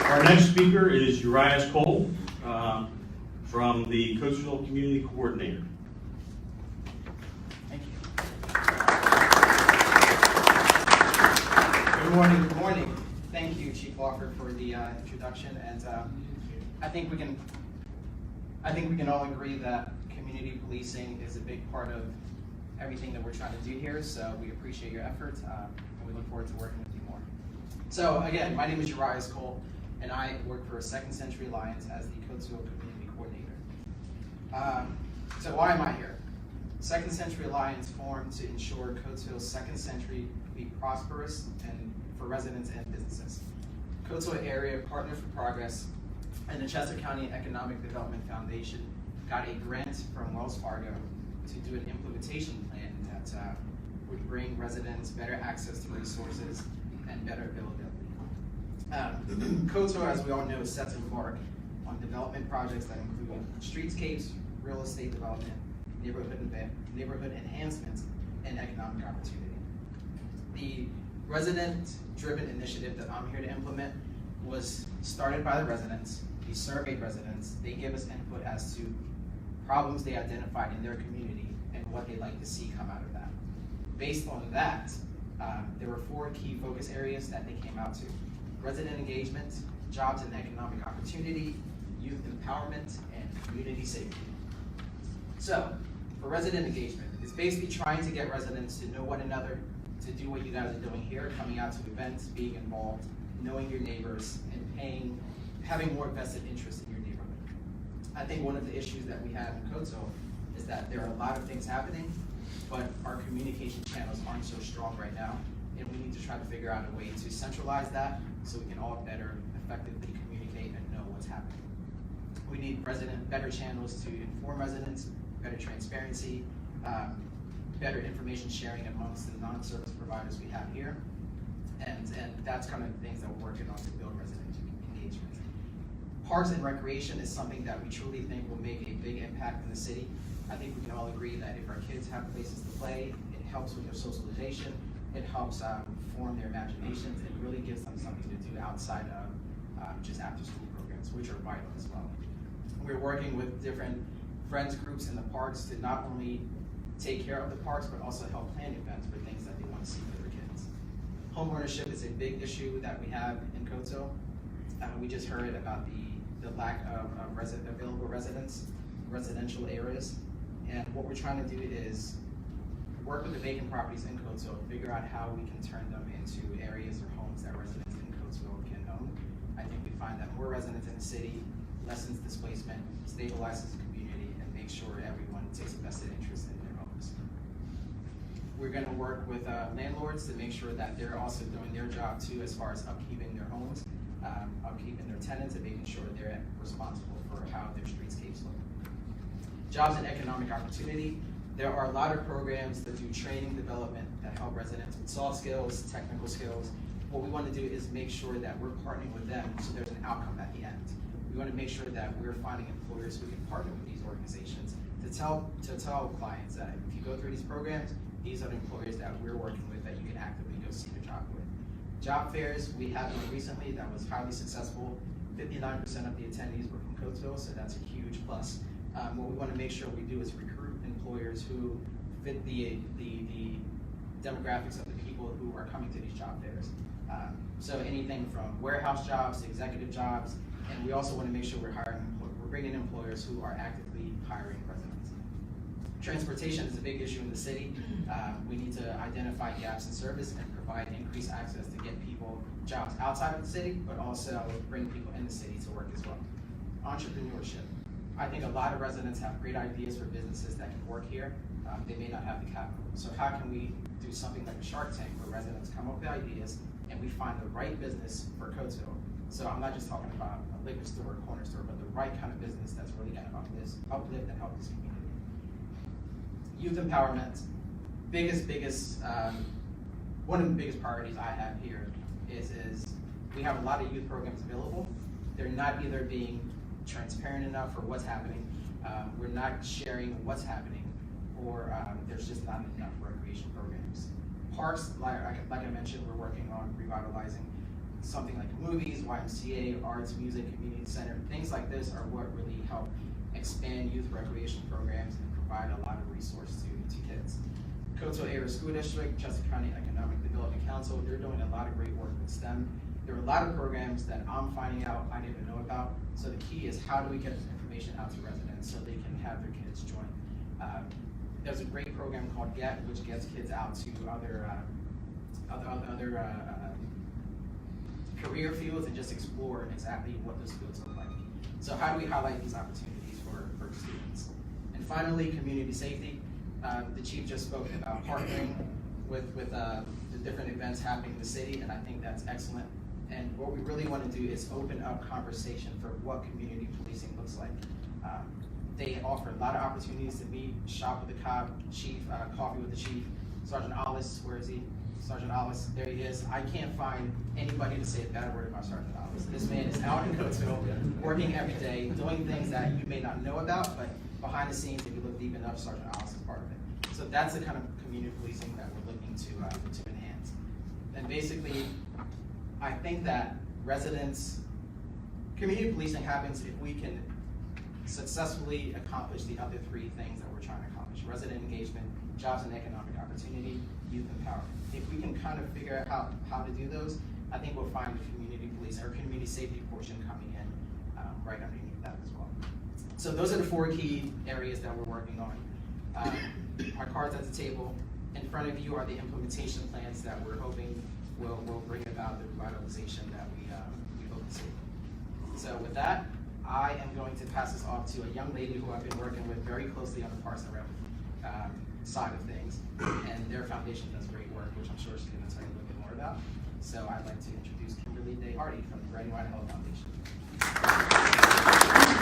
Our next speaker is Urias from the Coatesville Community Coordinator. Thank you. Good morning. Good morning. Thank you, Chief Walker, for the introduction. And I think we can all agree that community policing is a big part of everything that we're trying to do here. So we appreciate your efforts, and we look forward to working with you more. So again, my name is Urias Cole, and I work for Second Century Alliance as the Coatesville Community Coordinator. So why am I here? Second Century Alliance formed to ensure Coatesville's Second Century be prosperous and for residents and businesses. Coatesville Area Partner for Progress and the Chester County Economic Development Foundation got a grant from Wells Fargo to do an implementation plan that would bring residents better access to resources and better availability. Coatesville, as we all know, sets a mark on development projects that include streetscapes, real estate development, neighborhood enhancements, and economic opportunity. The resident-driven initiative that I'm here to implement was started by the residents. We surveyed residents. They gave us input as to problems they identified in their community and what they'd like to see come out of that. Based on that, there were 4 key focus areas that they came out to: resident engagement, jobs and economic opportunity, youth empowerment, and community safety. So, for resident engagement, it's basically trying to get residents to know one another, to do what you guys are doing here, coming out to events, being involved, knowing your neighbors, and having more vested interest in your neighborhood. I think one of the issues that we have in Coatesville is that there are a lot of things happening, but our communication channels aren't so strong right now, and we need to try to figure out a way to centralize that so we can all better effectively communicate and know what's happening. We need better channels to inform residents, better transparency, better information sharing amongst the non-service providers we have here, and that's kind of the things that we're working on to build resident engagement. Parks and recreation is something that we truly think will make a big impact in the city. I think we can all agree that if our kids have places to play, it helps with their socialization, it helps form their imaginations, and really gives them something to do outside of just after-school programs, which are vital as well. We're working with different friends groups in the parks to not only take care of the parks, but also help plan events for things that they want to see for their kids. Home ownership is a big issue that we have in Coatesville. We just heard about the lack of available residential areas. And what we're trying to do is work with the vacant properties in Coatesville, figure out how we can turn them into areas or homes that residents in Coatesville can own. I think we find that more residents in the city lessens displacement, stabilizes the community, and makes sure everyone takes a vested interest in their homes. We're going to work with landlords to make sure that they're also doing their job too, as far as upkeeping their homes, upkeeping their tenants, and making sure they're responsible for how their streetscapes look. Jobs and economic opportunity. There are a lot of programs that do training development that help residents with soft skills, technical skills. What we want to do is make sure that we're partnering with them so there's an outcome at the end. We want to make sure that we're finding employers who can partner with these organizations to tell clients that if you go through these programs, these are the employers that we're working with that you can actively go see the job with. Job fairs, we had one recently that was highly successful. 59% of the attendees were from Coatesville, so that's a huge plus. What we want to make sure we do is recruit employers who fit the demographics of the people who are coming to these job fairs. So anything from warehouse jobs to executive jobs, and we also want to make sure we're bringing employers who are actively hiring residents. Transportation is a big issue in the city. We need to identify gaps in service and provide increased access to get people jobs outside of the city, but also bring people in the city to work as well. Entrepreneurship. I think a lot of residents have great ideas for businesses that can work here. They may not have the capital. So how can we do something like a Shark Tank where residents come up with ideas and we find the right business for Coatesville? So I'm not just talking about a liquor store, a corner store, but the right kind of business that's really going to uplift and help this community. Youth empowerment. One of the biggest priorities I have here is we have a lot of youth programs available. They're not either being transparent enough for what's happening, we're not sharing what's happening, or there's just not enough recreation programs. Parks, like I mentioned, we're working on revitalizing. something like movies, YMCA, arts, music, community center, things like this are what really help expand youth recreation programs and provide a lot of resource to kids. Coatesville Area School District, Chester County Economic Development Council, they're doing a lot of great work with STEM. There are a lot of programs that I'm finding out I didn't even know about. So the key is how do we get this information out to residents so they can have their kids join. There's a great program called GET, which gets kids out to other career fields and just explore exactly what those fields look like. So how do we highlight these opportunities for students? And finally, community safety. The chief just spoke about partnering with the different events happening in the city, and I think that's excellent. And what we really want to do is open up conversation for what community policing looks like. They offer a lot of opportunities to meet, shop with the cop, chief, coffee with the chief. Sergeant Ollis, where is he? Sergeant Ollis, there he is. I can't find anybody to say a bad word about Sergeant Ollis. This man is out in Coatesville, working every day, doing things that you may not know about, but behind the scenes, if you look deep enough, Sergeant Ollis is part of it. So that's the kind of community policing that we're looking to enhance. And basically, I think that community policing happens if we can successfully accomplish the other three things that we're trying to accomplish: resident engagement, jobs and economic opportunity, youth empowerment. If we can kind of figure out how to do those, I think we'll find the community policing or community safety portion coming in right underneath that as well. So those are the 4 key areas that we're working on. Our cards at the table. In front of you are the implementation plans that we're hoping will bring about the revitalization that we hope to see. So with that, I am going to pass this off to a young lady who I've been working with very closely on the Parks and Rec side of things, and their foundation does great work, which I'm sure she's going to tell you a little bit more about. So I'd like to introduce Kimberly Day Hardy from the Reading Rhino Health Foundation.